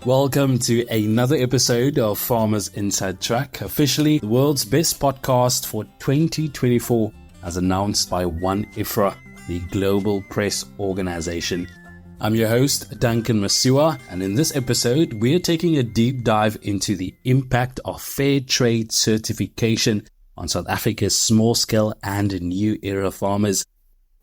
Welcome to another episode of Farmers Inside Track, officially the world's best podcast for 2024, as announced by One IFRA, the global press organization. I'm your host, Duncan Masua, and in this episode, we're taking a deep dive into the impact of Fairtrade certification on South Africa's small-scale and new era farmers.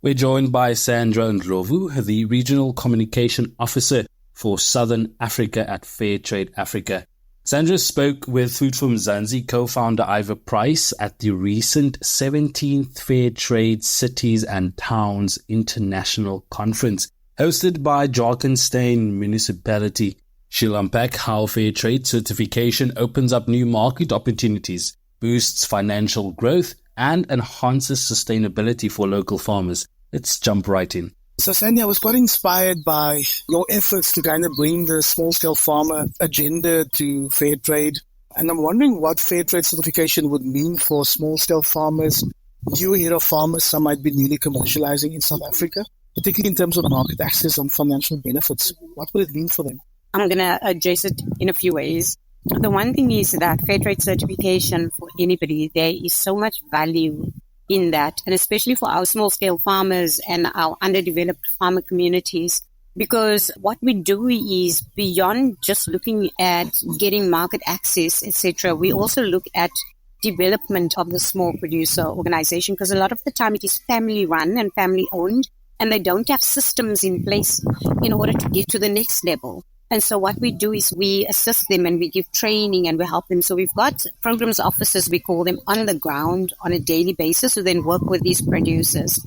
We're joined by Sandra Ndlovu, the Regional Communication Officer for Southern Africa at Fairtrade Africa. Sandra spoke with Food For Mzansi co-founder Ivor Price at the recent 17th Fairtrade Cities and Towns International Conference, hosted by Drakenstein Municipality. She'll unpack how Fairtrade certification opens up new market opportunities, boosts financial growth, and enhances sustainability for local farmers. Let's jump right in. So Sandy, I was quite inspired by your efforts to kind of bring the small-scale farmer agenda to Fairtrade. And I'm wondering what Fairtrade certification would mean for small-scale farmers, new era farmers, some might be newly commercializing in South Africa, particularly in terms of market access and financial benefits. What would it mean for them? I'm going to address it in a few ways. The one thing is that Fairtrade certification for anybody, there is so much value in that, and especially for our small-scale farmers and our underdeveloped farmer communities, because what we do is beyond just looking at getting market access, etc., we also look at development of the small producer organization, because a lot of the time it is family-run and family-owned, and they don't have systems in place in order to get to the next level. And so what we do is we assist them and we give training and we help them. So we've got programs officers, we call them, on the ground on a daily basis who then work with these producers.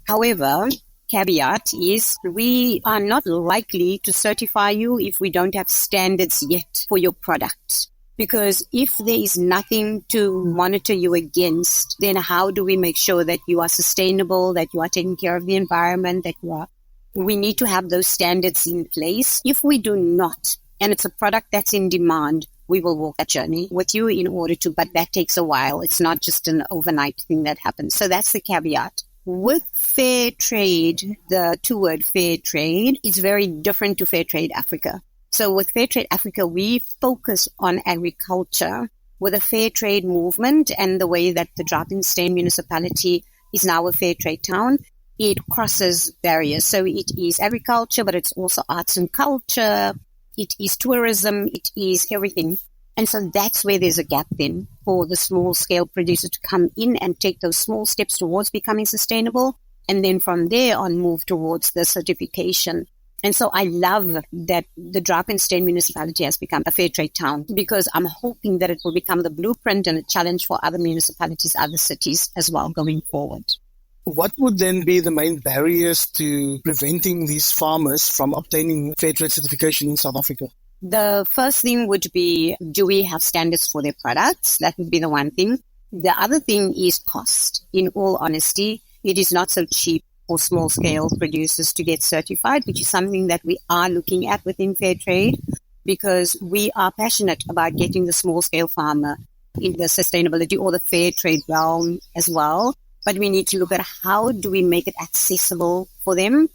However, caveat is we are not likely to certify you if we don't have standards yet for your product. Because if there is nothing to monitor you against, then how do we make sure that you are sustainable, that you are taking care of the environment, that you are... We need to have those standards in place. If we do not, and it's a product that's in demand, we will walk that journey with you in order to, but that takes a while. It's not just an overnight thing that happens. So that's the caveat. With fair trade, the two-word fair trade is very different to Fairtrade Africa. So with Fairtrade Africa, we focus on agriculture with a fair trade movement, and the way that the Drakenstein Municipality is now a fair trade town. It crosses barriers. So it is agriculture, but it's also arts and culture. It is tourism. It is everything. And so that's where there's a gap then for the small scale producer to come in and take those small steps towards becoming sustainable. And then from there on, move towards the certification. And so I love that the Drakenstein Municipality has become a fair trade town, because I'm hoping that it will become the blueprint and a challenge for other municipalities, other cities as well going forward. What would then be the main barriers to preventing these farmers from obtaining Fairtrade certification in South Africa? The first thing would be, do we have standards for their products? That would be the one thing. The other thing is cost. In all honesty, it is not so cheap for small-scale producers to get certified, which is something that we are looking at within Fairtrade, because we are passionate about getting the small-scale farmer in the sustainability or the fair trade realm as well. But we need to look at how do we make it accessible for them.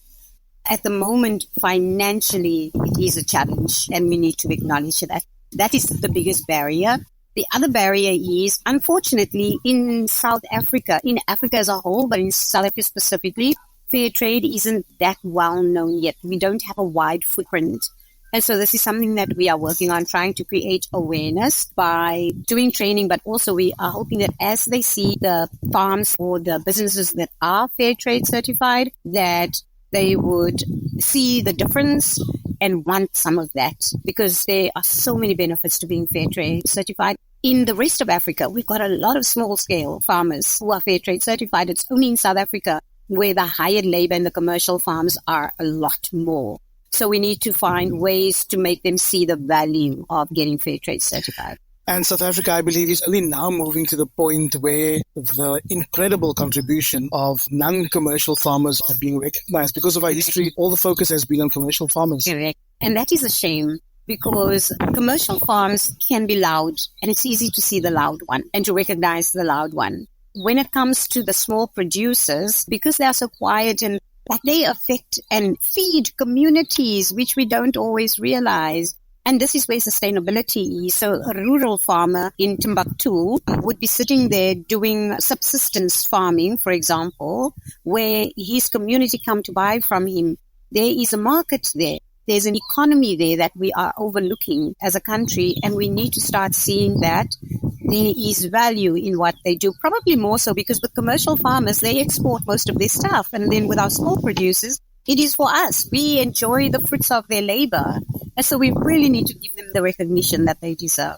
At the moment, financially, it is a challenge, and we need to acknowledge that. That is the biggest barrier. The other barrier is, unfortunately, in South Africa, in Africa as a whole, but in South Africa specifically, fair trade isn't that well known yet. We don't have a wide footprint. And so this is something that we are working on, trying to create awareness by doing training, but also we are hoping that as they see the farms or the businesses that are fair trade certified, that they would see the difference and want some of that, because there are so many benefits to being fair trade certified. In the rest of Africa, we've got a lot of small-scale farmers who are fair trade certified. It's only in South Africa where the hired labor and the commercial farms are a lot more. So we need to find ways to make them see the value of getting fair trade certified. And South Africa, I believe, is only now moving to the point where the incredible contribution of non-commercial farmers are being recognized. Because of our history, all the focus has been on commercial farmers. Correct. And that is a shame, because commercial farms can be loud, and it's easy to see the loud one and to recognize the loud one. When it comes to the small producers, because they are so quiet, and that they affect and feed communities, which we don't always realize. And this is where sustainability is. So a rural farmer in Timbuktu would be sitting there doing subsistence farming, for example, where his community come to buy from him. There is a market there. There's an economy there that we are overlooking as a country, and we need to start seeing that there is value in what they do, probably more so because with commercial farmers, they export most of their stuff. And then with our small producers, it is for us. We enjoy the fruits of their labor. And so we really need to give them the recognition that they deserve.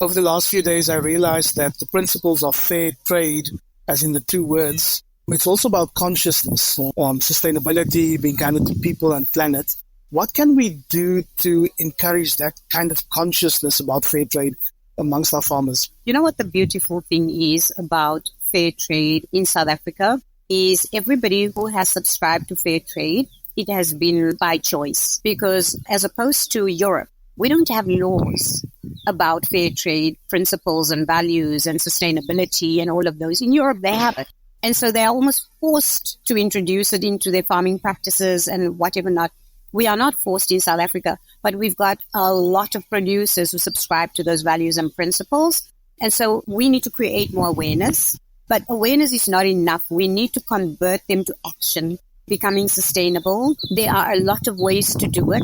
Over the last few days, I realized that the principles of fair trade, as in the two words, it's also about consciousness on sustainability, being kind to people and planet. What can we do to encourage that kind of consciousness about fair trade amongst our farmers? You know what the beautiful thing is about fair trade in South Africa is everybody who has subscribed to fair trade, it has been by choice, because as opposed to Europe, we don't have laws about fair trade principles and values and sustainability and all of those. In Europe, they have it. And so they are almost forced to introduce it into their farming practices and whatever not. We are not forced in South Africa, but we've got a lot of producers who subscribe to those values and principles. And so we need to create more awareness. But awareness is not enough. We need to convert them to action, becoming sustainable. There are a lot of ways to do it.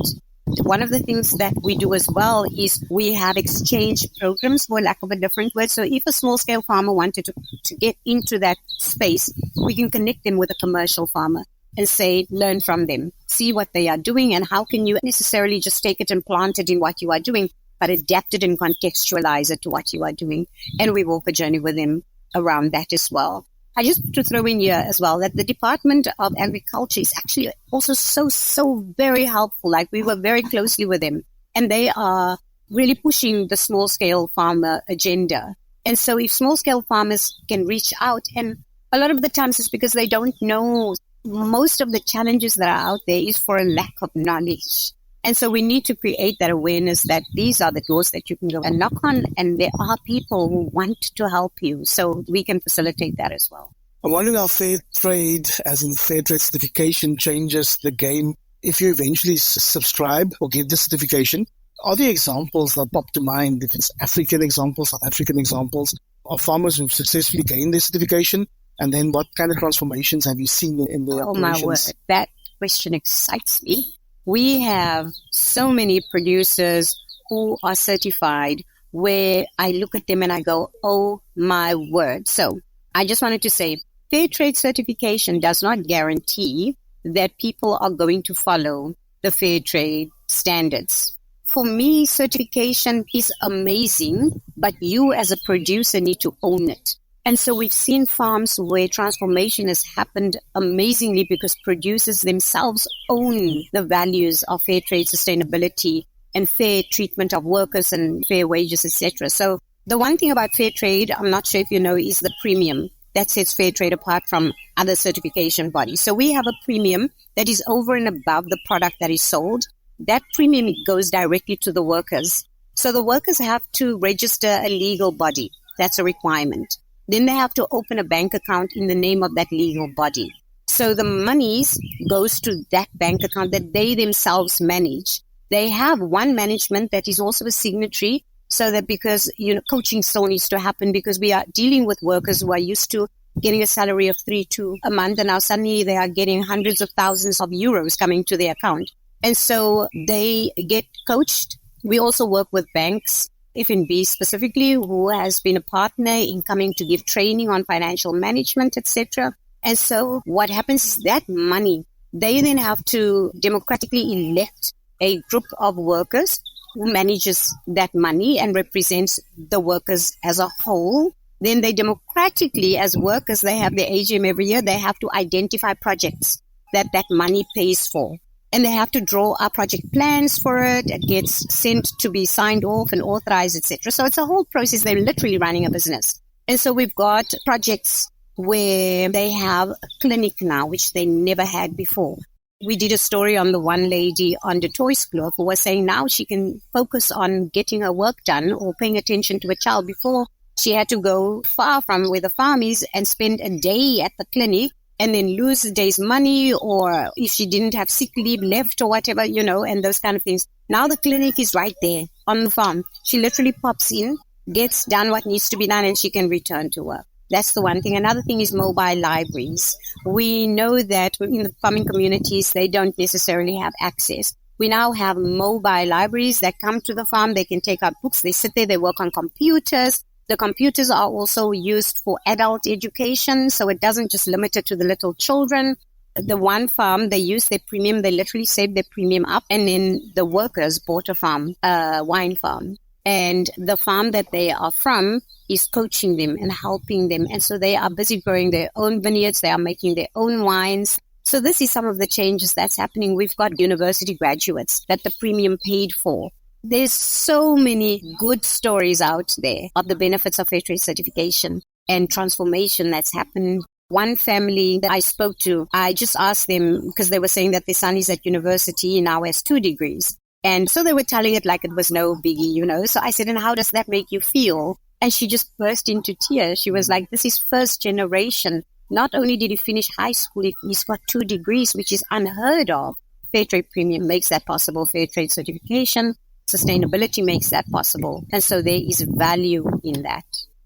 One of the things that we do as well is we have exchange programs, for lack of a different word. So if a small-scale farmer wanted to get into that space, we can connect them with a commercial farmer and say, learn from them, see what they are doing, and how can you necessarily just take it and plant it in what you are doing, but adapt it and contextualize it to what you are doing. And we walk a journey with them around that as well. I just want to throw in here as well that the Department of Agriculture is actually also so very helpful. Like, we work very closely with them, and they are really pushing the small-scale farmer agenda. And so if small-scale farmers can reach out, and a lot of the times it's because they don't know. Most of the challenges that are out there is for a lack of knowledge. And so we need to create that awareness that these are the doors that you can go and knock on, and there are people who want to help you. So we can facilitate that as well. I'm wondering how fair trade, as in fair trade certification, changes the game. If you eventually subscribe or get the certification, are there examples that pop to mind, if it's African examples, South African examples, of farmers who've successfully gained their certification? And then what kind of transformations have you seen in their operations? Oh, my word. That question excites me. We have so many producers who are certified where I look at them and I go, oh, my word. So I just wanted to say, fair trade certification does not guarantee that people are going to follow the fair trade standards. For me, certification is amazing, but you as a producer need to own it. And so we've seen farms where transformation has happened amazingly because producers themselves own the values of fair trade sustainability and fair treatment of workers and fair wages, etc. So the one thing about fair trade, I'm not sure if you know, is the premium that sets fair trade apart from other certification bodies. So we have a premium that is over and above the product that is sold. That premium goes directly to the workers. So the workers have to register a legal body. That's a requirement. Then they have to open a bank account in the name of that legal body. So the monies goes to that bank account that they themselves manage. They have one management that is also a signatory, so that because, coaching still needs to happen because we are dealing with workers who are used to getting a salary of 3,200 a month, and now suddenly they are getting hundreds of thousands of euros coming to their account. And so they get coached. We also work with banks, FNB specifically, who has been a partner in coming to give training on financial management, etc. And so what happens is that money, they then have to democratically elect a group of workers who manages that money and represents the workers as a whole. Then they democratically, as workers, they have their AGM every year. They have to identify projects that money pays for. And they have to draw up project plans for it. It gets sent to be signed off and authorized, etc. So it's a whole process. They're literally running a business. And so we've got projects where they have a clinic now, which they never had before. We did a story on the one lady on the Toys Club who was saying now she can focus on getting her work done or paying attention to a child. Before, she had to go far from where the farm is and spend a day at the clinic and then lose the day's money, or if she didn't have sick leave left or whatever, and those kind of things. Now the clinic is right there on the farm. She literally pops in, gets done what needs to be done, and she can return to work. That's the one thing. Another thing is mobile libraries. We know that in the farming communities, they don't necessarily have access. We now have mobile libraries that come to the farm. They can take out books. They sit there. They work on computers. The computers are also used for adult education, so it doesn't just limit it to the little children. The one farm, they used their premium. They literally saved their premium up, and then the workers bought a wine farm. And the farm that they are from is coaching them and helping them. And so they are busy growing their own vineyards. They are making their own wines. So this is some of the changes that's happening. We've got university graduates that the premium paid for. There's so many good stories out there of the benefits of Fairtrade certification and transformation that's happened. One family that I spoke to, I just asked them because they were saying that their son is at university and now has 2 degrees. And so they were telling it like it was no biggie, So I said, and how does that make you feel? And she just burst into tears. She was like, this is first generation. Not only did he finish high school, he's got 2 degrees, which is unheard of. Fairtrade Premium makes that possible. Fairtrade certification, sustainability makes that possible. And so there is value in that.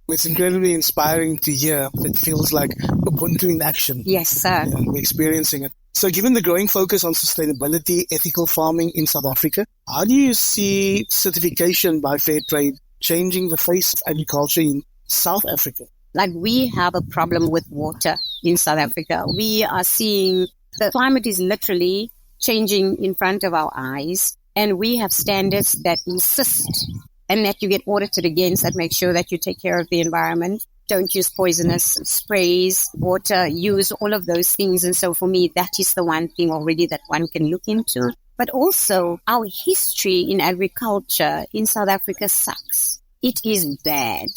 It's incredibly inspiring to hear. It feels like Ubuntu in action. Yes, sir. Yeah, we're experiencing it. So given the growing focus on sustainability, ethical farming in South Africa, how do you see certification by Fairtrade changing the face of agriculture in South Africa? Like we have a problem with water in South Africa. We are seeing the climate is literally changing in front of our eyes, and we have standards that insist and that you get audited against that make sure that you take care of the environment. Don't use poisonous sprays, water, use all of those things. And so for me, that is the one thing already that one can look into. But also our history in agriculture in South Africa sucks. It is bad.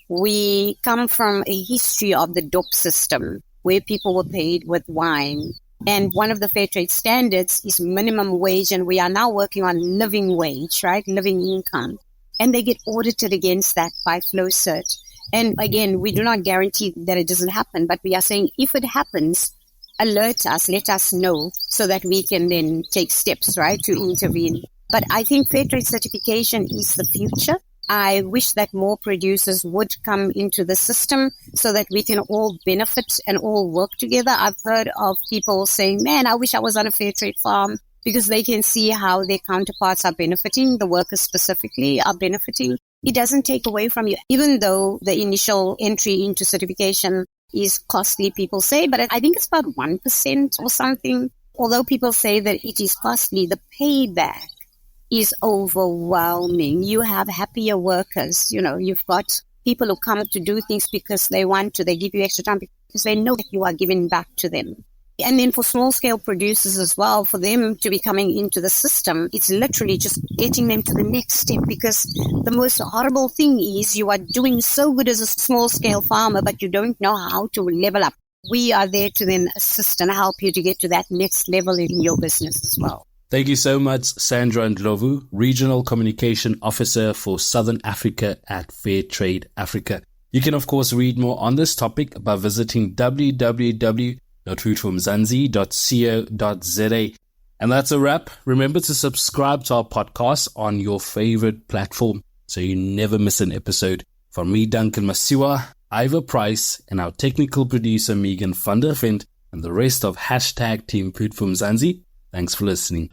We come from a history of the DOP system where people were paid with wine. And one of the Fairtrade standards is minimum wage. And we are now working on living wage, right? Living income. And they get audited against that by FlowCert. And again, we do not guarantee that it doesn't happen, but we are saying if it happens, alert us, let us know so that we can then take steps, right, to intervene. But I think Fairtrade certification is the future. I wish that more producers would come into the system so that we can all benefit and all work together. I've heard of people saying, man, I wish I was on a Fairtrade farm, because they can see how their counterparts are benefiting, the workers specifically are benefiting. It doesn't take away from you, even though the initial entry into certification is costly, people say, but I think it's about 1% or something. Although people say that it is costly, the payback is overwhelming. You have happier workers. You've got people who come to do things because they want to. They give you extra time because they know that you are giving back to them. And then for small-scale producers as well, for them to be coming into the system, it's literally just getting them to the next step, because the most horrible thing is you are doing so good as a small-scale farmer, but you don't know how to level up. We are there to then assist and help you to get to that next level in your business as well. Thank you so much, Sandra Ndlovu, Regional Communication Officer for Southern Africa at Fairtrade Africa. You can, of course, read more on this topic by visiting www.foodformzansi.co.za. And that's a wrap. Remember to subscribe to our podcast on your favorite platform so you never miss an episode. From me, Duncan Masiwa, Ivor Price, and our technical producer, Megan van der Vent, and the rest of #Team Food For Mzansi, thanks for listening.